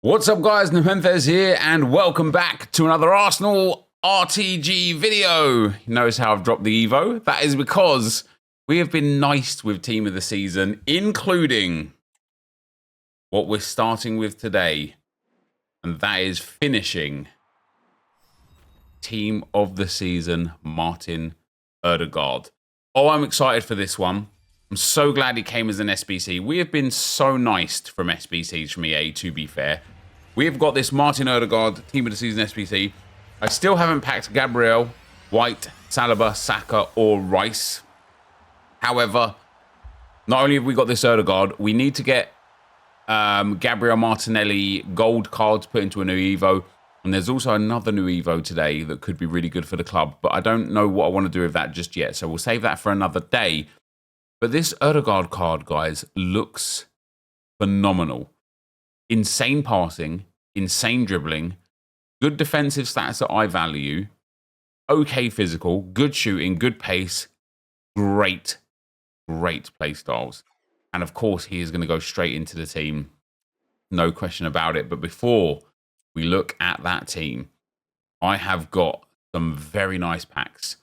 What's up, guys? NepentheZ here, and welcome back to another Arsenal RTG video. You notice how I've dropped the Evo? That is because we have been nice with Team of the Season, including what we're starting with today, and that is finishing Team of the Season, Martin Ødegaard. Oh, I'm excited for this one. I'm so glad he came as an SBC. We have been so nice from SBCs from EA, to be fair. We've got this Martin Ødegaard Team of the Season SBC. I still haven't packed Gabriel, White, Saliba, Saka, or Rice. However, not only have we got this Ødegaard, we need to get Gabriel Martinelli gold cards put into a new Evo. And there's also another new Evo today that could be really good for the club. But I don't know what I want to do with that just yet. So we'll save that for another day. But this Ødegaard card, guys, looks phenomenal. Insane passing, insane dribbling, good defensive stats that I value, okay physical, good shooting, good pace, great play styles. And of course, he is going to go straight into the team. No question about it. But before we look at that team, I have got some very nice packs.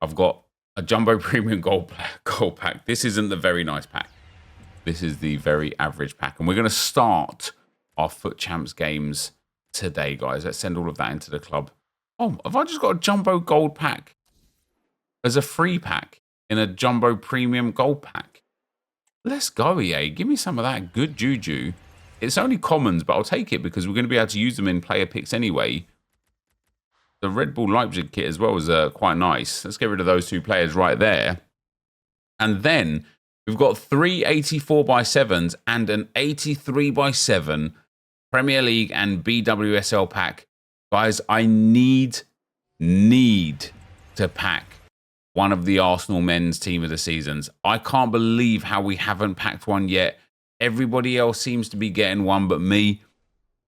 I've got a Jumbo Premium Gold pack. This isn't the very nice pack. This is the very average pack. And we're going to start our Foot Champs games today, guys. Let's send all of that into the club. Oh, have I just got a Jumbo Gold pack as a free pack in a Jumbo Premium Gold pack? Let's go, EA. Give me some of that good juju. It's only commons, but I'll take it because we're going to be able to use them in player picks anyway. The Red Bull Leipzig kit as well is quite nice. Let's get rid of those two players right there. And then we've got 3 84x7s and an 83x7 Premier League and BWSL pack. Guys, I need to pack one of the Arsenal men's Team of the Seasons. I can't believe how we haven't packed one yet. Everybody else seems to be getting one but me.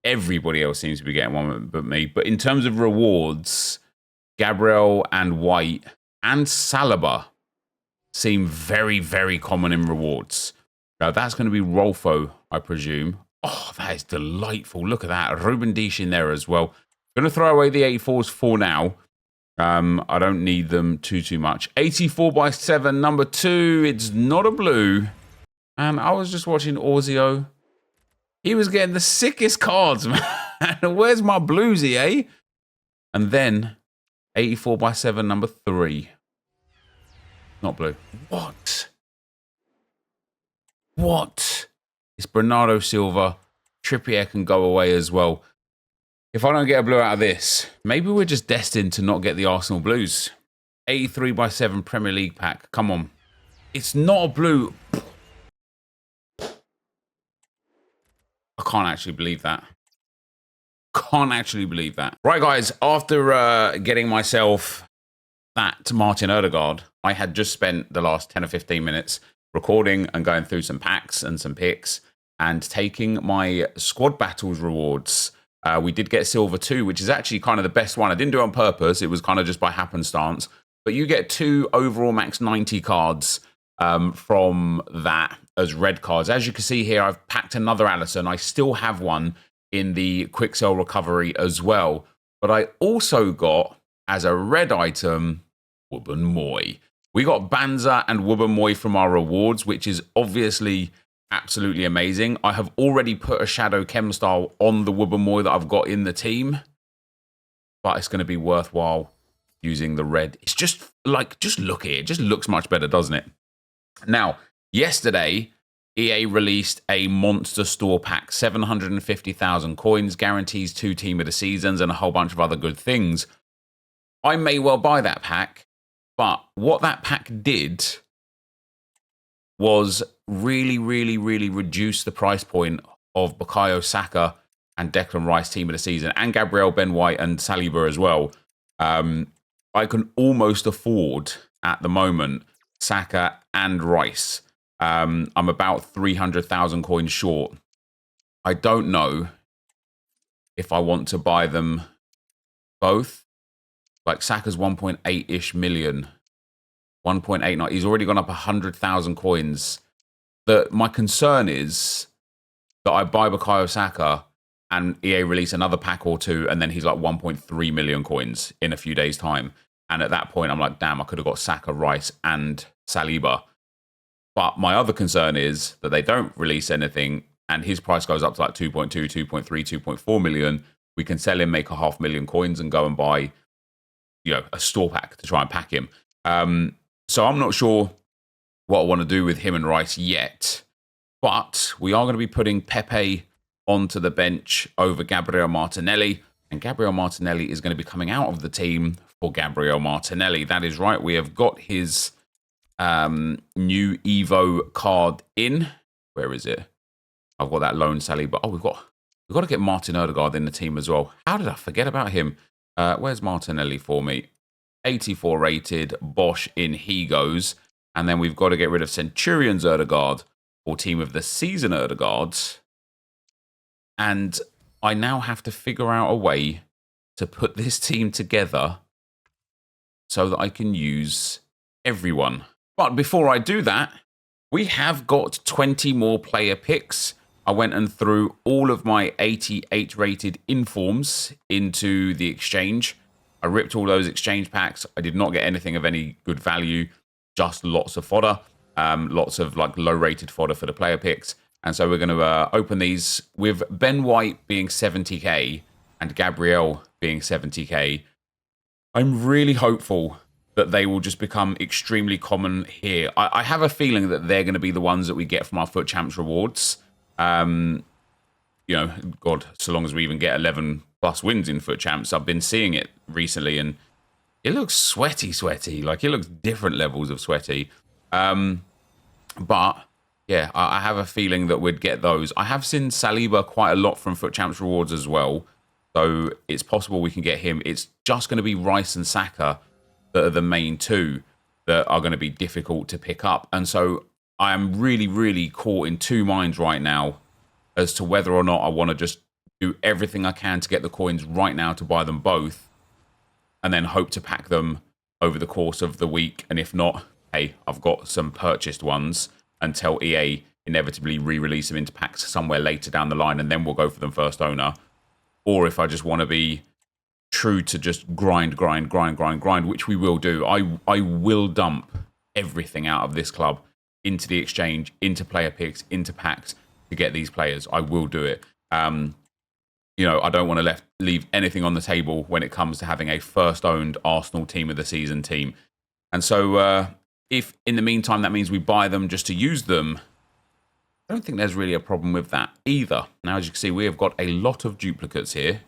Everybody else seems to be getting one but me. But in terms of rewards, Gabriel and White and Saliba seem very, very common in rewards. Now, that's going to be Rolfo, I presume. Oh, that is delightful. Look at that. Ruben Dish in there as well. I'm going to throw away the 84s for now. I don't need them too much. 84x7, number 2. It's not a blue. And I was just watching Ozio. He was getting the sickest cards, man. Where's my bluesy, eh? And then 84x7, number 3. Not blue. What? It's Bernardo Silva. Trippier can go away as well. If I don't get a blue out of this, maybe we're just destined to not get the Arsenal blues. 83x7 Premier League pack. Come on. It's not a blue. I can't actually believe that. Right, guys, after getting myself that Martin Ødegaard, I had just spent the last 10 or 15 minutes recording and going through some packs and some picks and taking my squad battles rewards. We did get silver 2, which is actually kind of the best one. I didn't do it on purpose. It was kind of just by happenstance. But you get 2 overall max 90 cards from that as red cards. As you can see here, I've packed another Alisson. I still have one in the quick sell recovery as well. But I also got, as a red item, Wubben-Moy. We got Banza and Wubben-Moy from our rewards, which is obviously absolutely amazing. I have already put a Shadow Chem style on the Wubben-Moy that I've got in the team. But it's going to be worthwhile using the red. It's just like, just look at it. It just looks much better, doesn't it? Now, yesterday, EA released a monster store pack, 750,000 coins, guarantees 2 Team of the Seasons, and a whole bunch of other good things. I may well buy that pack, but what that pack did was really reduce the price point of Bukayo Saka and Declan Rice Team of the Season, and Gabriel, Ben White, and Saliba as well. I can almost afford, at the moment, Saka and Rice. I'm about 300,000 coins short. I don't know if I want to buy them both. Like Saka's 1.8-ish million. 1.89. He's already gone up 100,000 coins. My concern is that I buy Bukayo Saka and EA release another pack or two, and then he's like 1.3 million coins in a few days' time. And at that point, I'm like, damn, I could have got Saka, Rice, and Saliba. But my other concern is that they don't release anything, and his price goes up to like 2.2, 2.3, 2.4 million. We can sell him, make 500,000 coins, and go and buy, you know, a store pack to try and pack him. So I'm not sure what I want to do with him and Rice yet. But we are going to be putting Pepe onto the bench over Gabriel Martinelli. And Gabriel Martinelli is going to be coming out of the team for Gabriel Martinelli. That is right. We have got his new Evo card in. Where is it? I've got that lone Saliba. Oh, we've got to get Martin Ødegaard in the team as well. How did I forget about him? Where's Martinelli for me? 84 rated. Bosch in he goes. And then we've got to get rid of Centurion's Ødegaard for team of the season Ødegaard. And I now have to figure out a way to put this team together so that I can use everyone. But before I do that, we have got 20 more player picks. I went and threw all of my 88 rated informs into the exchange. I ripped all those exchange packs. I did not get anything of any good value, just lots of fodder, lots of like low rated fodder for the player picks. And so we're going to open these with Ben White being 70k and Gabriel being 70k. I'm really hopeful that they will just become extremely common here. I have a feeling that they're going to be the ones that we get from our Foot Champs rewards. You know, God, so long as we even get 11 plus wins in Foot Champs. I've been seeing it recently and it looks sweaty. Like it looks different levels of sweaty. But yeah, I have a feeling that we'd get those. I have seen Saliba quite a lot from Foot Champs rewards as well. So it's possible we can get him. It's just going to be Rice and Saka that are the main two that are going to be difficult to pick up. And so I am really, really caught in two minds right now as to whether or not I want to just do everything I can to get the coins right now to buy them both and then hope to pack them over the course of the week. And if not, hey, I've got some purchased ones until EA inevitably re-release them into packs somewhere later down the line and then we'll go for them first owner. Or if I just want to be true to just grind, which we will do. I will dump everything out of this club into the exchange, into player picks, into packs to get these players. I will do it. You know, I don't want to leave anything on the table when it comes to having a first-owned Arsenal team of the season team. And so if in the meantime that means we buy them just to use them, I don't think there's really a problem with that either. Now, as you can see, we have got a lot of duplicates here.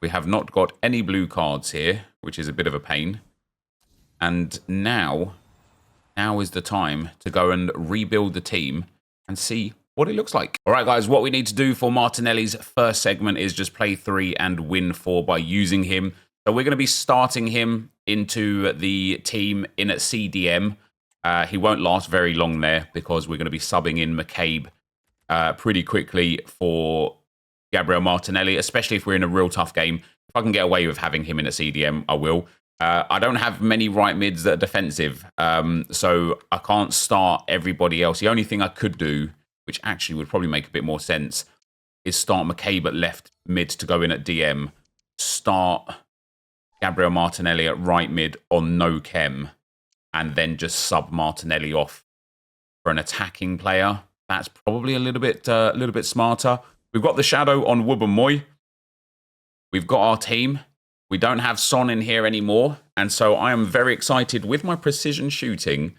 We have not got any blue cards here, which is a bit of a pain. And now is the time to go and rebuild the team and see what it looks like. All right, guys, what we need to do for Martinelli's first segment is just play 3 and win 4 by using him. So we're going to be starting him into the team in at CDM. He won't last very long there because we're going to be subbing in McCabe pretty quickly for Gabriel Martinelli, especially if we're in a real tough game. If I can get away with having him in a CDM, I will. I don't have many right mids that are defensive, so I can't start everybody else. The only thing I could do, which actually would probably make a bit more sense, is start McCabe at left mid to go in at DM, start Gabriel Martinelli at right mid on no chem, and then just sub Martinelli off for an attacking player. That's probably a little bit smarter. We've got the shadow on Wubben-Moy. We've got our team. We don't have Son in here anymore, and so I am very excited with my precision shooting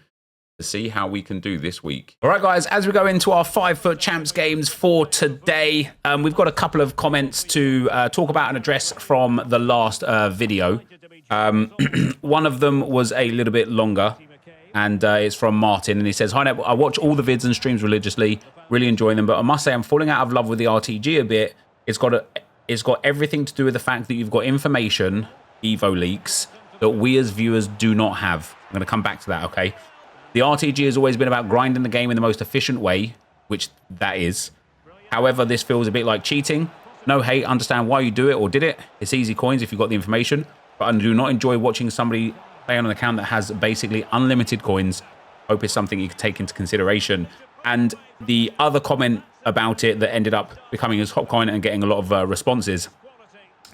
to see how we can do this week. All right, guys, as we go into our 5 Foot Champs games for today, we've got a couple of comments to talk about and address from the last video. One of them was a little bit longer, and it's from Martin, and he says, "Hi, Nep, I watch all the vids and streams religiously, really enjoying them, but I must say I'm falling out of love with the RTG a bit. It's got everything to do with the fact that you've got information, Evo leaks, that we as viewers do not have." I'm going to come back to that, okay? The RTG has always been about grinding the game in the most efficient way, which that is. However, this feels a bit like cheating. No hate, understand why you do it or did it. It's easy coins if you've got the information, but I do not enjoy watching somebody play on an account that has basically unlimited coins. Hope it's something you could take into consideration. And the other comment about it that ended up becoming his top coin and getting a lot of responses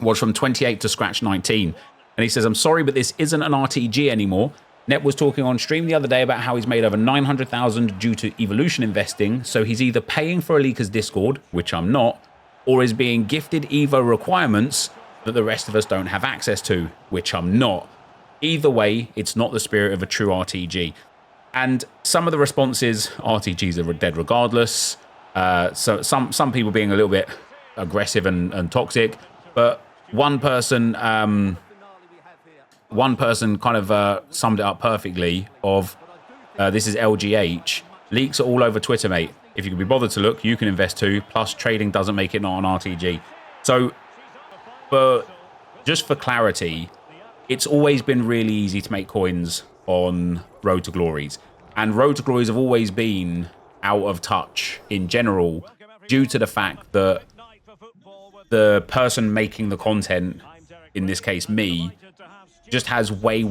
was from 28 to Scratch 19. And he says, I'm sorry, but this isn't an RTG anymore. Nep was talking on stream the other day about how he's made over 900,000 due to evolution investing. So he's either paying for a leaker's Discord, which I'm not, or is being gifted Evo requirements that the rest of us don't have access to, which I'm not. Either way, it's not the spirit of a true RTG. And some of the responses, RTGs are dead regardless. So some people being a little bit aggressive and toxic, but one person kind of summed it up perfectly of, this is LGH, leaks are all over Twitter, mate. If you can be bothered to look, you can invest too, plus trading doesn't make it not an RTG. So, but just for clarity, it's always been really easy to make coins on Road to Glories. And Road to Glories have always been out of touch in general due to the fact that the person making the content, in this case me, just has way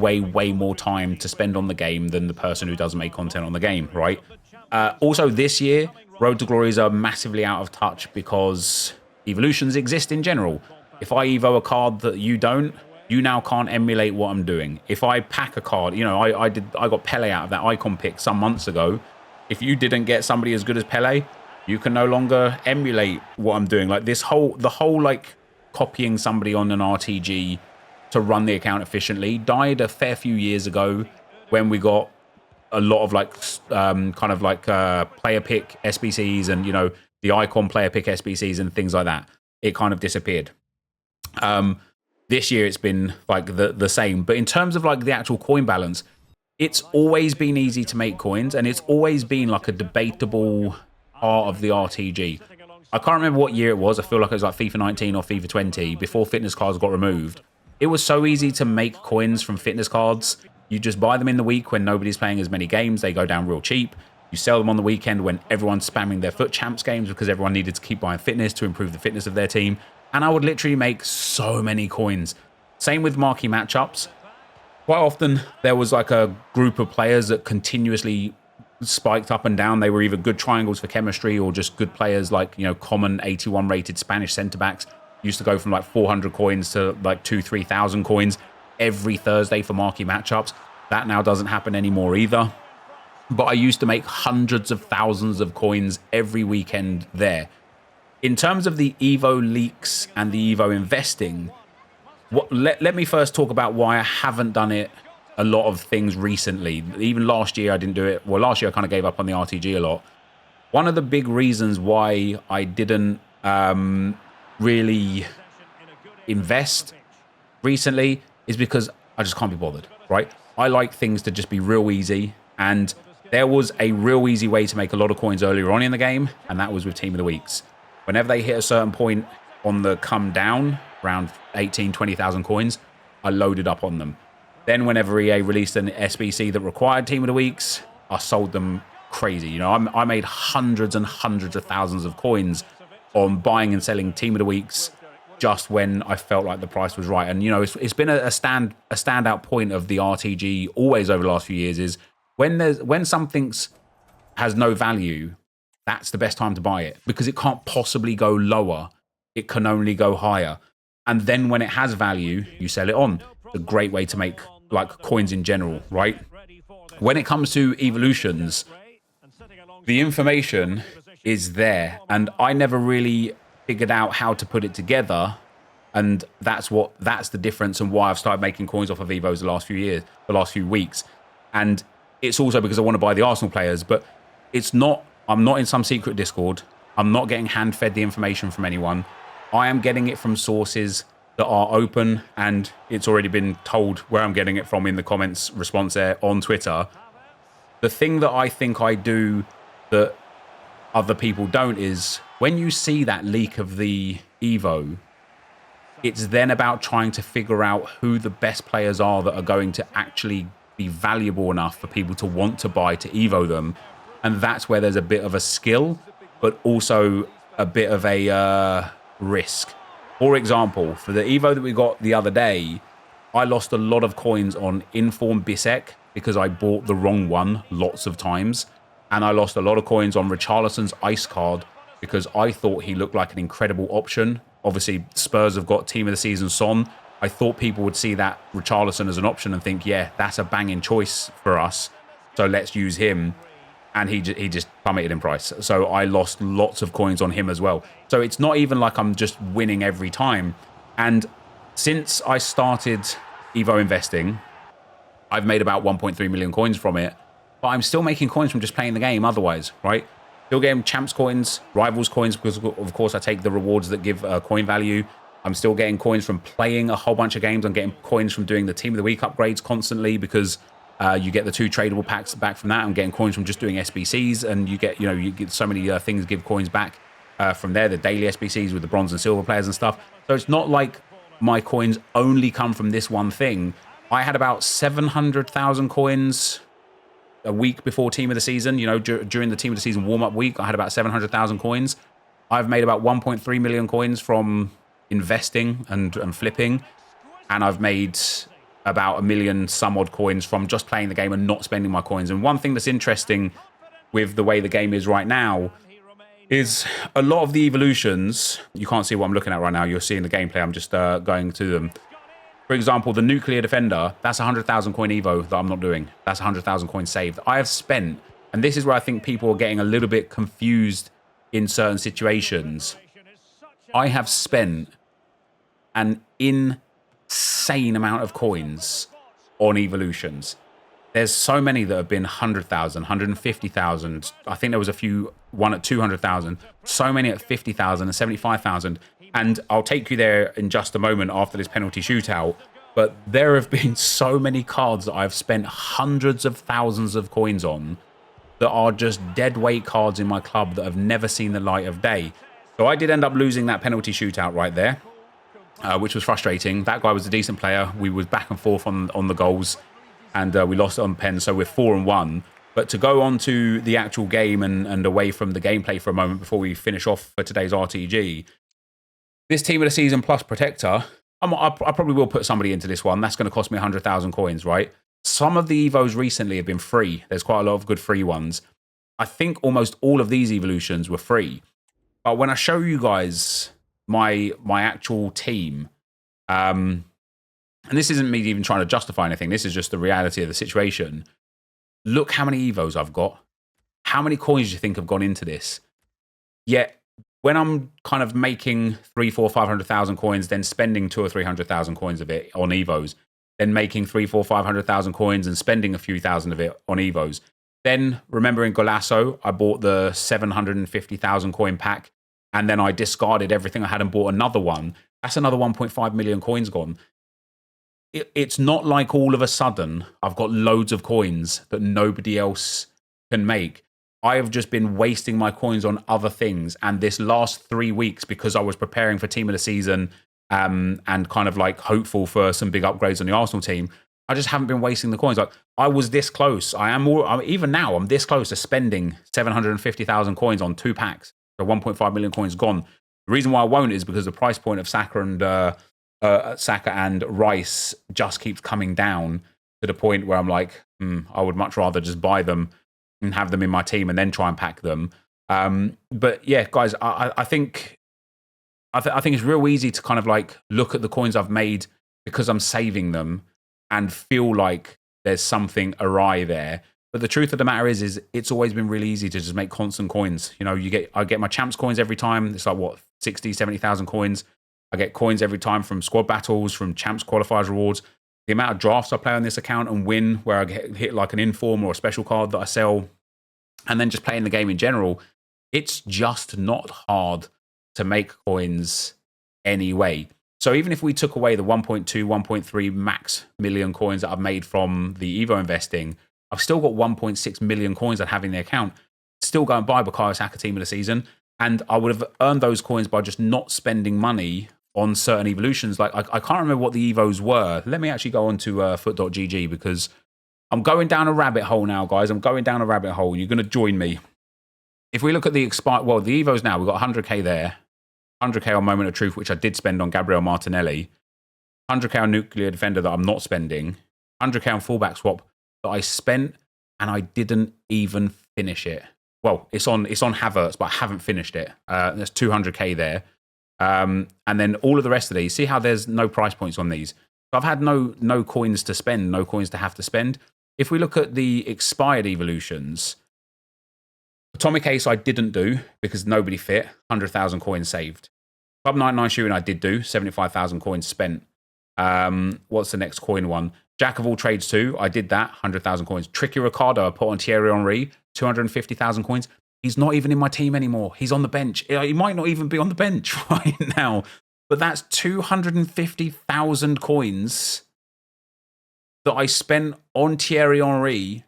more time to spend on the game than the person who doesn't make content on the game, right? Also this year, Road to Glories are massively out of touch because evolutions exist in general. If I evo a card that you don't, you now can't emulate what I'm doing. If I pack a card, you know, I got Pele out of that icon pick some months ago. If you didn't get somebody as good as Pele, you can no longer emulate what I'm doing. Like the whole like copying somebody on an RTG to run the account efficiently died a fair few years ago when we got a lot of like kind of like player pick SBCs and, you know, the icon player pick SBCs and things like that. It kind of disappeared. This year it's been like the same, but in terms of like the actual coin balance, it's always been easy to make coins and it's always been like a debatable part of the RTG. I can't remember what year it was. I feel like it was like FIFA 19 or FIFA 20 before fitness cards got removed. It was so easy to make coins from fitness cards. You just buy them in the week when nobody's playing as many games. They go down real cheap. You sell them on the weekend when everyone's spamming their FUT Champs games because everyone needed to keep buying fitness to improve the fitness of their team. And I would literally make so many coins. Same with marquee matchups. Quite often, there was like a group of players that continuously spiked up and down. They were either good triangles for chemistry or just good players like, you know, common 81 rated Spanish centre-backs. Used to go from like 400 coins to like 2,000-3,000 coins every Thursday for marquee matchups. That now doesn't happen anymore either. But I used to make hundreds of thousands of coins every weekend there. In terms of the Evo leaks and the Evo investing, let me first talk about why I haven't done it a lot of things recently. Even last year I didn't do it. Well, last year I kind of gave up on the RTG a lot. One of the big reasons why I didn't really invest recently is because I just can't be bothered, right? I like things to just be real easy, and there was a real easy way to make a lot of coins earlier on in the game, and that was with Team of the Weeks. Whenever they hit a certain point on the come down, around 18, 20,000 coins, I loaded up on them. Then whenever EA released an SBC that required Team of the Weeks, I sold them crazy. You know, I made hundreds and hundreds of thousands of coins on buying and selling Team of the Weeks just when I felt like the price was right. And, you know, it's been a standout point of the RTG always over the last few years is when something has no value, that's the best time to buy it because it can't possibly go lower. It can only go higher. And then when it has value, you sell it on. It's a great way to make like coins in general, right? When it comes to evolutions, the information is there, and I never really figured out how to put it together, and that's the difference and why I've started making coins off of Evos the last few weeks. And it's also because I want to buy the Arsenal players, but I'm not in some secret Discord. I'm not getting hand-fed the information from anyone. I am getting it from sources that are open, and it's already been told where I'm getting it from in the comments response there on Twitter. The thing that I think I do that other people don't is when you see that leak of the Evo, it's then about trying to figure out who the best players are that are going to actually be valuable enough for people to want to buy to Evo them. And that's where there's a bit of a skill, but also a bit of a risk. For example, for the Evo that we got the other day, I lost a lot of coins on Inform Bisek because I bought the wrong one lots of times. And I lost a lot of coins on Richarlison's Ice card because I thought he looked like an incredible option. Obviously, Spurs have got team of the season Son. I thought people would see that Richarlison as an option and think, yeah, that's a banging choice for us. So let's use him. And he just plummeted in price. So I lost lots of coins on him as well. So it's not even like I'm just winning every time. And since I started Evo investing, I've made about 1.3 million coins from it. But I'm still making coins from just playing the game otherwise, right? Still getting champs coins, rivals coins, because of course I take the rewards that give coin value. I'm still getting coins from playing a whole bunch of games. I'm getting coins from doing the Team of the Week upgrades constantly because you get the 2 tradable packs back from that. I'm getting coins from just doing SBCs, and you get so many things give coins back from there. The daily SBCs with the bronze and silver players and stuff. So it's not like my coins only come from this one thing. I had about 700,000 coins a week before Team of the Season. During the Team of the Season warm-up week, I had about 700,000 coins. I've made about 1.3 million coins from investing and flipping, and I've made about 1 million some odd coins from just playing the game and not spending my coins. And one thing that's interesting with the way the game is right now is a lot of the evolutions, you can't see what I'm looking at right now, you're seeing the gameplay, I'm just going to them. For example, the Nuclear Defender, that's 100,000 coin Evo that I'm not doing. That's 100,000 coins saved. I have spent, and this is where I think people are getting a little bit confused in certain situations. I have spent an insane amount of coins on evolutions. There's so many that have been 100,000, 150,000. I think there was one at 200,000. So many at 50,000 and 75,000. And I'll take you there in just a moment after this penalty shootout. But there have been so many cards that I've spent hundreds of thousands of coins on that are just dead weight cards in my club that have never seen the light of day. So I did end up losing that penalty shootout right there, which was frustrating. That guy was a decent player. We was back and forth on the goals, and we lost on pen, so we're 4-1. But to go on to the actual game and away from the gameplay for a moment before we finish off for today's RTG, this Team of the Season plus Protector, I probably will put somebody into this one. That's going to cost me 100,000 coins, right? Some of the Evos recently have been free. There's quite a lot of good free ones. I think almost all of these evolutions were free. But when I show you guys my actual team, and this isn't me even trying to justify anything, this is just the reality of the situation. Look how many Evos I've got. How many coins do you think have gone into this? Yet, when I'm kind of making 500,000 coins, then spending 200,000 or 300,000 coins of it on Evos, then making 500,000 coins and spending a few thousand of it on Evos. Then, remembering Golasso, I bought the 750,000 coin pack, and then I discarded everything I had and bought another one. That's another 1.5 million coins gone. It's not like all of a sudden I've got loads of coins that nobody else can make. I have just been wasting my coins on other things. And this last 3 weeks, because I was preparing for Team of the Season and kind of like hopeful for some big upgrades on the Arsenal team, I just haven't been wasting the coins. Like, I was this close. Even now, I'm this close to spending 750,000 coins on 2 packs. So 1.5 million coins gone. The reason why I won't is because the price point of Saka and Rice just keeps coming down to the point where I'm like, I would much rather just buy them and have them in my team and then try and pack them. But yeah, guys, I think it's real easy to kind of like look at the coins I've made because I'm saving them and feel like there's something awry there. But the truth of the matter is it's always been really easy to just make constant coins. I get my champs coins every time. It's like, what, 60, 70,000 coins. I get coins every time from squad battles, from champs qualifiers rewards. The amount of drafts I play on this account and win, where I get hit like an inform or a special card that I sell, and then just playing the game in general, it's just not hard to make coins anyway. So even if we took away the 1.2, 1.3 max million coins that I've made from the Evo investing, I've still got 1.6 million coins I have in the account. Still go and buy Bukayo Saka Team of the Season, and I would have earned those coins by just not spending money on certain evolutions. Like, I can't remember what the Evos were. Let me actually go on to foot.gg because I'm going down a rabbit hole now, guys. I'm going down a rabbit hole. You're going to join me. If we look at the the Evos now, we've got 100k there. 100k on Moment of Truth, which I did spend on Gabriel Martinelli. 100k on Nuclear Defender that I'm not spending. 100k on Fullback Swap that I spent and I didn't even finish it. well, it's on Havertz, but I haven't finished it. There's 200k there. And then all of the rest of these, see how there's no price points on these. So I've had no coins to spend, no coins to have to spend. If we look at the expired evolutions, Atomic Ace I didn't do because nobody fit, 100,000 coins saved. Club 99 shooting I did do, 75,000 coins spent. What's the next coin one? Jack of all trades 2, I did that, 100,000 coins. Tricky Ricardo, I put on Thierry Henry, 250,000 coins. He's not even in my team anymore. He's on the bench. He might not even be on the bench right now. But that's 250,000 coins that I spent on Thierry Henry.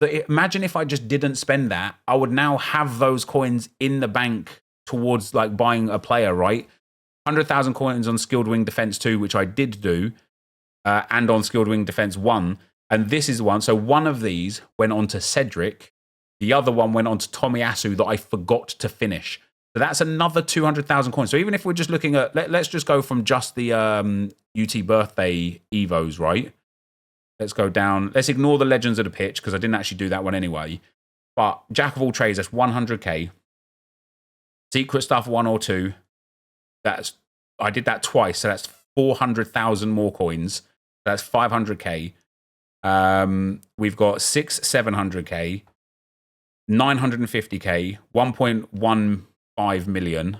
Imagine if I just didn't spend that, I would now have those coins in the bank towards like buying a player, right? 100,000 coins on Skilled Wing Defense 2, which I did do, and on Skilled Wing Defense 1. And this is one. So one of these went on to Cedric. The other one went on to Tomiyasu that I forgot to finish. So that's another 200,000 coins. So even if we're just looking at, let's just go from just the UT birthday Evos, right? Let's go down. Let's ignore the Legends of the Pitch because I didn't actually do that one anyway. But Jack of all trades, that's 100k. Secret Stuff 1 or 2. I did that twice, so that's 400,000 more coins. That's 500k. We've got 700k, 950k, 1.15 million.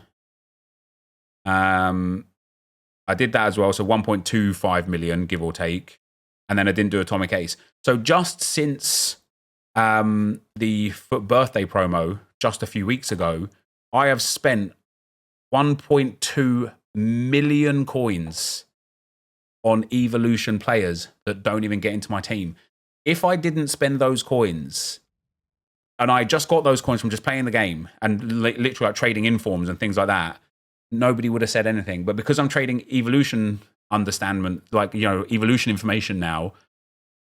I did that as well, so 1.25 million, give or take. And then I didn't do Atomic Ace. So just since the birthday promo, just a few weeks ago, I have spent 1.2 million coins on evolution players that don't even get into my team. If I didn't spend those coins, and I just got those coins from just playing the game and literally like trading informs and things like that, nobody would have said anything. But because I'm trading evolution understandment, like, you know, evolution information now,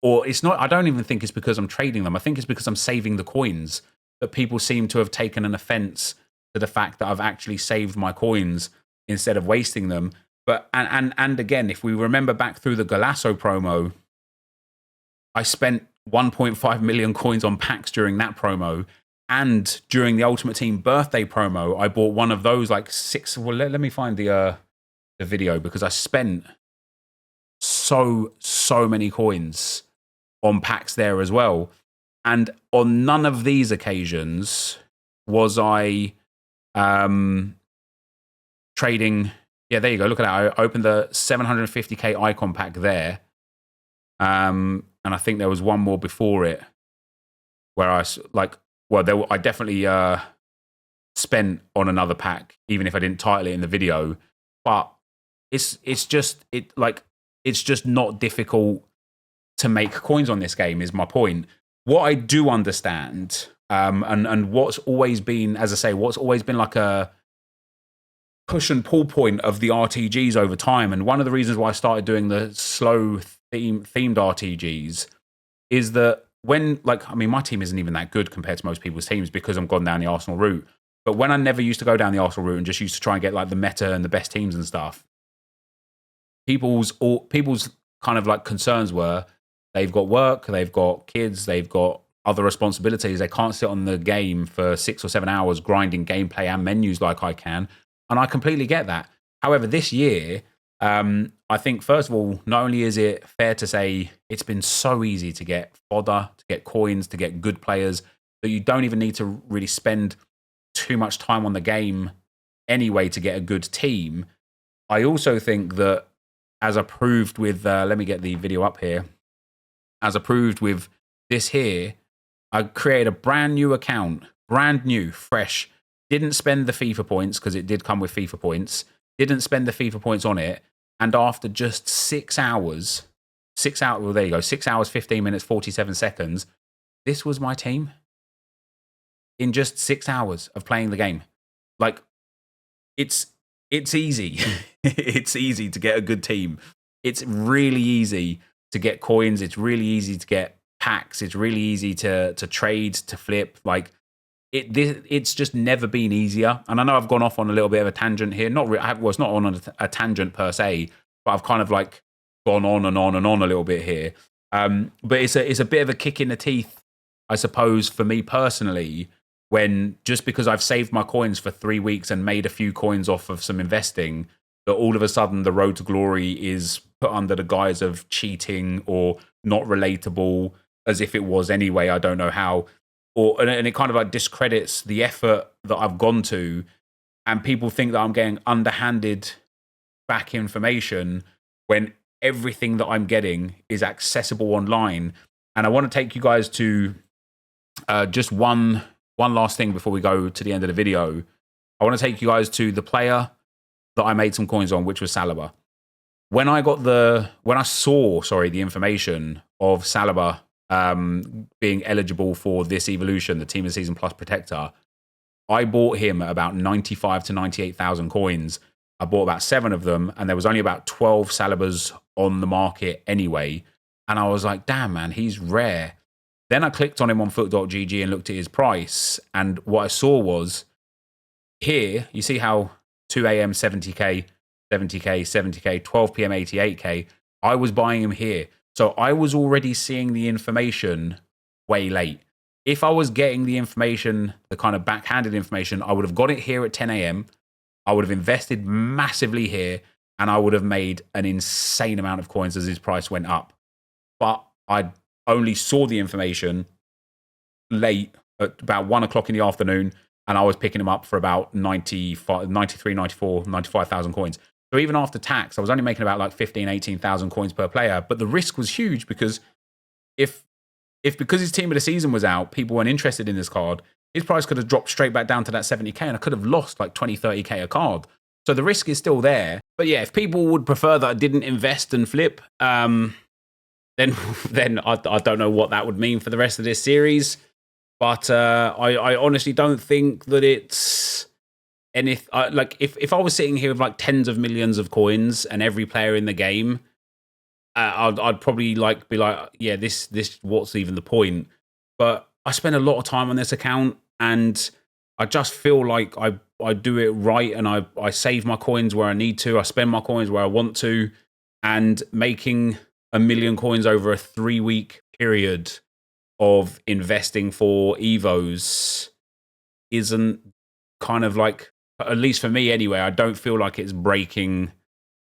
or it's not, I don't even think it's because I'm trading them. I think it's because I'm saving the coins that people seem to have taken an offense to the fact that I've actually saved my coins instead of wasting them. But and again, if we remember back through the Golasso promo, I spent 1.5 million coins on packs during that promo. And during the Ultimate Team birthday promo, I bought one of those like 6. Well, let me find the video because I spent so many coins on packs there as well. And on none of these occasions was I trading. Yeah, there you go. Look at that. I opened the 750k icon pack there. And I think there was one more before it where I like, well, I definitely spent on another pack, even if I didn't title it in the video. But it's just not difficult to make coins on this game, is my point. What I do understand, and what's always been, as I say, what's always been like a push and pull point of the RTGs over time, and one of the reasons why I started doing the slow themed RTGs is that when, like, I mean, my team isn't even that good compared to most people's teams because I'm gone down the Arsenal route. But when I never used to go down the Arsenal route and just used to try and get like the meta and the best teams and stuff, people's kind of like concerns were they've got work, they've got kids, they've got other responsibilities. They can't sit on the game for 6 or 7 hours grinding gameplay and menus like I can. And I completely get that. However, this year, I think, first of all, not only is it fair to say it's been so easy to get fodder, to get coins, to get good players, that you don't even need to really spend too much time on the game anyway to get a good team. I also think that, as approved with, let me get the video up here, as approved with this here, I created a brand new account, brand new, fresh, didn't spend the FIFA points because it did come with FIFA points, didn't spend the FIFA points on it, and after just 6 hours, well, there you go, 6 hours, 15 minutes, 47 seconds, this was my team. In just 6 hours of playing the game. Like, it's easy. It's easy to get a good team. It's really easy to get coins. It's really easy to get packs. It's really easy to trade, to flip. Like, it's just never been easier. And I know I've gone off on a little bit of a tangent here. It's not on a tangent per se, but I've kind of like gone on and on and on a little bit here. But it's a bit of a kick in the teeth, I suppose, for me personally, when just because I've saved my coins for 3 weeks and made a few coins off of some investing, that all of a sudden the road to glory is put under the guise of cheating or not relatable, as if it was anyway. I don't know how. And it kind of like discredits the effort that I've gone to, and people think that I'm getting underhanded back information when everything that I'm getting is accessible online. And I want to take you guys to just one last thing before we go to the end of the video. I want to take you guys to the player that I made some coins on, which was Saliba. When I saw the information of Saliba being eligible for this evolution, the Team of the Season Plus Protector, I bought him at about 95 to 98,000 coins. I bought about 7 of them, and there was only about 12 Salibas on the market anyway. And I was like, damn, man, he's rare. Then I clicked on him on foot.gg and looked at his price. And what I saw was here, you see how 2 a.m. 70k, 70k, 70k, 12 p.m. 88k. I was buying him here. So I was already seeing the information way late. If I was getting the information, the kind of backhanded information, I would have got it here at 10 a.m. I would have invested massively here, and I would have made an insane amount of coins as his price went up. But I only saw the information late at about 1 o'clock in the afternoon, and I was picking them up for about 93, 94, 95,000 coins. So even after tax, I was only making about like 15, 18,000 coins per player. But the risk was huge because if because his Team of the Season was out, people weren't interested in this card, his price could have dropped straight back down to that 70k, and I could have lost like 20, 30k a card. So the risk is still there. But yeah, if people would prefer that I didn't invest and flip, then I don't know what that would mean for the rest of this series. But I honestly don't think that it's anything. Like if I was sitting here with like tens of millions of coins and every player in the game, I'd probably like be like, yeah, this what's even the point? But I spend a lot of time on this account, and I just feel like I do it right, and I save my coins where I need to. I spend my coins where I want to, and making 1 million coins over a 3-week period of investing for Evos isn't kind of like, at least for me anyway, I don't feel like it's breaking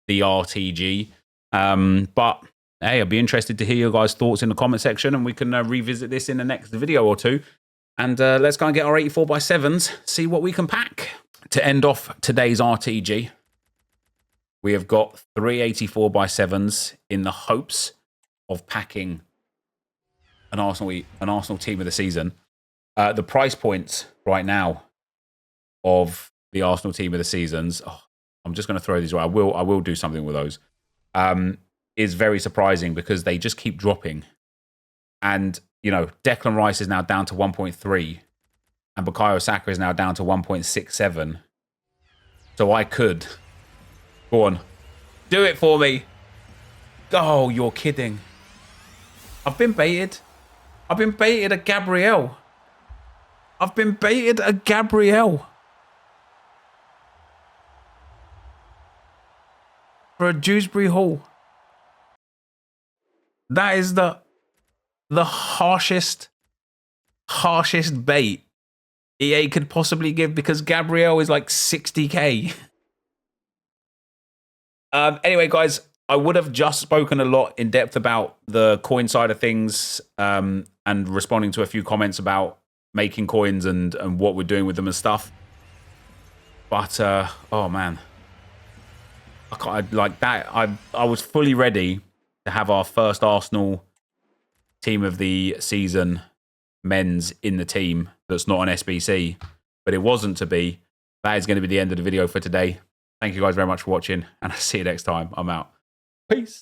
the RTG. But hey, I'd be interested to hear your guys' thoughts in the comment section, and we can revisit this in the next video or two. And let's go and get our 84x7s, see what we can pack. To end off today's RTG, we have got 3 84x7s in the hopes of packing an Arsenal Team of the Season. The price points right now of the Arsenal Team of the Seasons, I'm just going to throw these away. I will do something with those. Is very surprising because they just keep dropping. And, you know, Declan Rice is now down to 1.3 and Bukayo Saka is now down to 1.67. So I could... Go on. Do it for me. Oh, you're kidding. I've been baited. I've been baited at Gabriel. I've been baited at Gabriel. For a Dewsbury Hall. That is the harshest bait EA could possibly give, because Gabriel is like 60k. Anyway, guys, I would have just spoken a lot in depth about the coin side of things, and responding to a few comments about making coins and what we're doing with them and stuff. But oh man, I can't, like that. I was fully ready to have our first Arsenal Team of the Season men's in the team that's not an SBC, but it wasn't to be. That is going to be the end of the video for today. Thank you guys very much for watching, and I'll see you next time. I'm out. Peace.